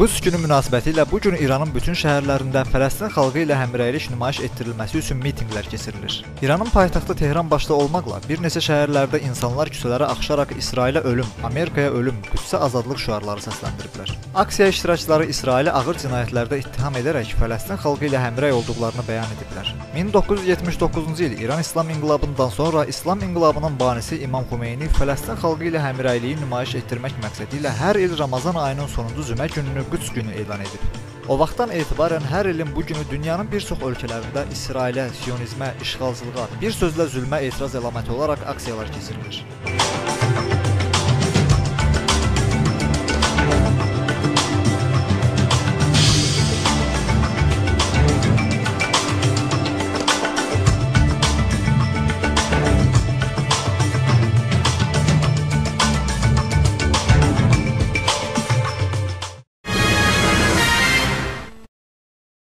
Qüds günü münasibətilə bu gün İranın bütün şəhərlərində Fələstin xalqı ilə həmrəylik nümayiş etdirilməsi üçün mitinqlər keçirilir. İranın paytaxtı Tehran başda olmaqla bir neçə şəhərlərdə insanlar küçələrə axışaraq İsrailə ölüm, Amerikaya ölüm, Qüdsə azadlıq şüarları səsləndiriblər. Aksiya iştirakçıları İsraili ağır cinayətlərdə ittiham edərək Fələstin xalqı ilə həmrəy olduqlarını bəyan ediblər. 1979-cu il İran İslam İnqilabından sonra İslam İnqilabının banisi İmam Xomeyni Fələstin xalqı ilə həmrəyliyi nümayiş etdirmək məqsədi ilə hər il Ramazan ayının sonuncu cümə gününü Qüds günü elan edib. O vaxtdan etibarən hər ilin bu günü dünyanın bir çox ölkələrində İsrailə, siyonizmə, işğalçılığa, bir sözlə zülmə etiraz əlaməti olaraq aksiyalar keçirilir.